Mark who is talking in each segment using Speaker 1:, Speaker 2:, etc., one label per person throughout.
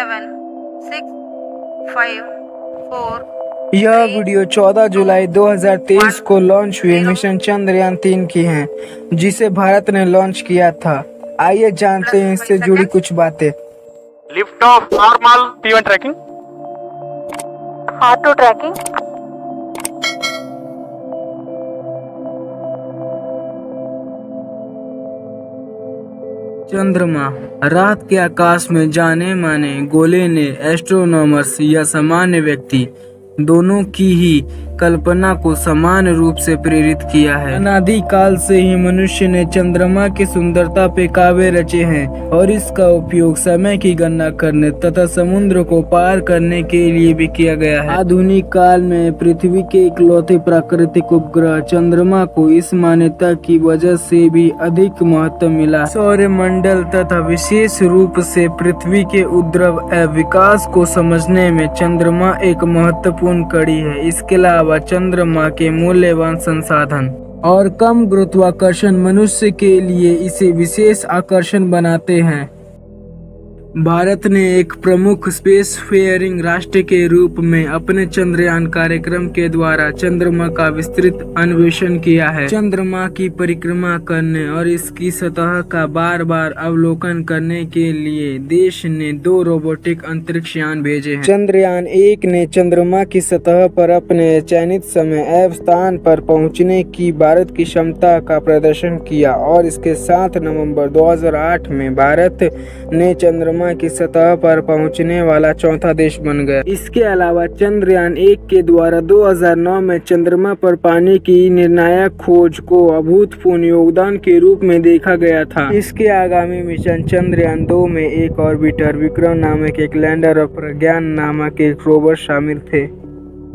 Speaker 1: 7 6 5 4।
Speaker 2: यह वीडियो 14 जुलाई 2023 को लॉन्च हुए मिशन चंद्रयान 3 की है, जिसे भारत ने लॉन्च किया था। आइए जानते हैं इससे जुड़ी कुछ बातें।
Speaker 3: Lift off normal P1 tracking,
Speaker 1: auto tracking,
Speaker 2: चंद्रमा। रात के आकाश में जाने माने गोले ने एस्ट्रोनॉमर्स या सामान्य व्यक्ति दोनों की ही कल्पना को समान रूप से प्रेरित किया है। अनादि काल से ही मनुष्य ने चंद्रमा की सुंदरता पे काव्य रचे हैं और इसका उपयोग समय की गणना करने तथा समुद्र को पार करने के लिए भी किया गया है। आधुनिक काल में पृथ्वी के इकलौते प्राकृतिक उपग्रह चंद्रमा को इस मान्यता की वजह से भी अधिक महत्व मिला। सौर मंडल तथा विशेष रूप से पृथ्वी के उद्भव एवं विकास को समझने में चंद्रमा एक महत्वपूर्ण कड़ी है। इसके अलावा चंद्रमा के मूल्यवान संसाधन और कम गुरुत्वाकर्षण मनुष्य के लिए इसे विशेष आकर्षण बनाते हैं। भारत ने एक प्रमुख स्पेस फेयरिंग राष्ट्र के रूप में अपने चंद्रयान कार्यक्रम के द्वारा चंद्रमा का विस्तृत अन्वेषण किया है। चंद्रमा की परिक्रमा करने और इसकी सतह का बार बार अवलोकन करने के लिए देश ने 2 रोबोटिक अंतरिक्ष यान भेजे हैं। चंद्रयान 1 ने चंद्रमा की सतह पर अपने चयनित समय एवं स्थान पर पहुंचने की भारत की क्षमता का प्रदर्शन किया और इसके 7 नवंबर 2008 में भारत ने चंद्रमा की सतह पर पहुंचने वाला चौथा देश बन गया। इसके अलावा चंद्रयान 1 के द्वारा 2009 में चंद्रमा पर पानी की निर्णायक खोज को अभूतपूर्व योगदान के रूप में देखा गया था। इसके आगामी मिशन चंद्रयान 2 में एक ऑर्बिटर विक्रम नामक एक लैंडर और प्रज्ञान नामक एक रोवर शामिल थे।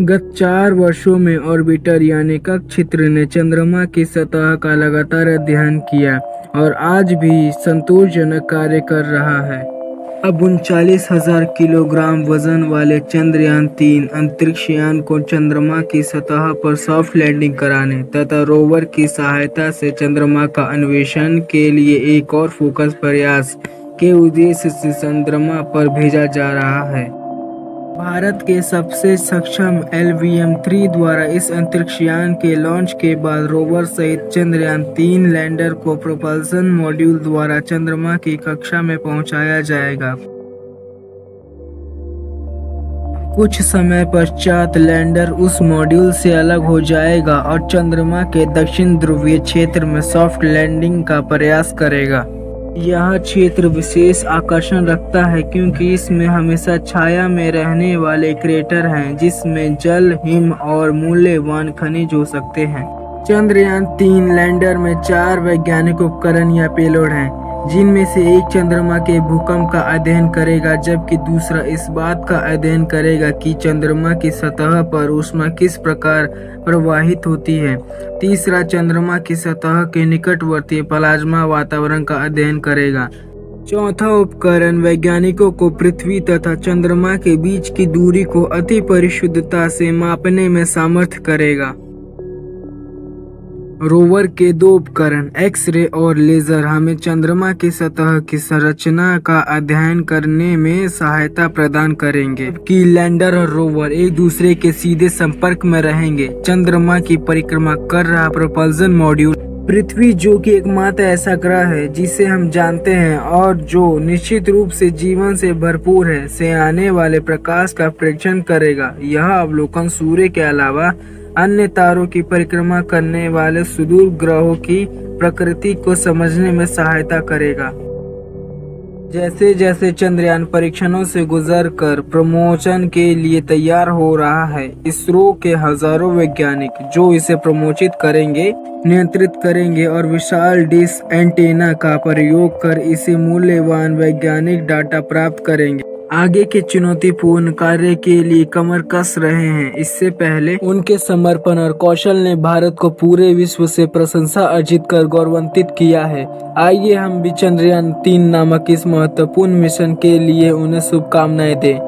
Speaker 2: गत 4 वर्षों में ऑर्बिटर यानी कक्षचित्र ने चंद्रमा की सतह का लगातार अध्ययन किया और आज भी संतोषजनक कार्य कर रहा है। अब 39,000 किलोग्राम वजन वाले चंद्रयान 3 अंतरिक्ष यान को चंद्रमा की सतह पर सॉफ्ट लैंडिंग कराने तथा रोवर की सहायता से चंद्रमा का अन्वेषण के लिए एक और फोकस प्रयास के उद्देश्य से चंद्रमा पर भेजा जा रहा है। भारत के सबसे सक्षम LVM-3 द्वारा इस अंतरिक्ष यान के लॉन्च के बाद रोवर सहित चंद्रयान 3 लैंडर को प्रोपल्सन मॉड्यूल द्वारा चंद्रमा की कक्षा में पहुंचाया जाएगा। कुछ समय पश्चात लैंडर उस मॉड्यूल से अलग हो जाएगा और चंद्रमा के दक्षिण ध्रुवीय क्षेत्र में सॉफ्ट लैंडिंग का प्रयास करेगा। यह क्षेत्र विशेष आकर्षण रखता है क्योंकि इसमें हमेशा छाया में रहने वाले क्रेटर हैं जिसमें जल, हिम और मूल्यवान खनिज हो सकते हैं। चंद्रयान 3 लैंडर में 4 वैज्ञानिक उपकरण या पेलोड हैं, जिनमें से एक चंद्रमा के भूकंप का अध्ययन करेगा जबकि दूसरा इस बात का अध्ययन करेगा कि चंद्रमा की सतह पर ऊष्मा किस प्रकार प्रवाहित होती है। तीसरा चंद्रमा की सतह के निकटवर्ती प्लाज्मा वातावरण का अध्ययन करेगा। चौथा उपकरण वैज्ञानिकों को पृथ्वी तथा चंद्रमा के बीच की दूरी को अति परिशुद्धता से मापने में समर्थ करेगा। रोवर के 2 उपकरण एक्स-रे और लेजर हमें चंद्रमा की सतह की संरचना का अध्ययन करने में सहायता प्रदान करेंगे, कि लैंडर और रोवर एक दूसरे के सीधे संपर्क में रहेंगे। चंद्रमा की परिक्रमा कर रहा प्रोपल्सन मॉड्यूल पृथ्वी, जो कि एकमात्र ऐसा ग्रह है जिसे हम जानते हैं और जो निश्चित रूप से जीवन से भरपूर है, से आने वाले प्रकाश का प्रेक्षण करेगा। यह अवलोकन सूर्य के अलावा अन्य तारों की परिक्रमा करने वाले सुदूर ग्रहों की प्रकृति को समझने में सहायता करेगा। जैसे जैसे चंद्रयान परीक्षणों से गुजरकर प्रमोशन के लिए तैयार हो रहा है, इसरो के हजारों वैज्ञानिक जो इसे प्रमोशित करेंगे, नियंत्रित करेंगे और विशाल डिश एंटेना का प्रयोग कर इसे मूल्यवान वैज्ञानिक डाटा प्राप्त करेंगे। आगे के चुनौतीपूर्ण कार्य के लिए कमर कस रहे हैं। इससे पहले उनके समर्पण और कौशल ने भारत को पूरे विश्व से प्रशंसा अर्जित कर गौरवान्वित किया है। आइए हम भी चंद्रयान 3 नामक इस महत्वपूर्ण मिशन के लिए उन्हें शुभकामनाएं दें।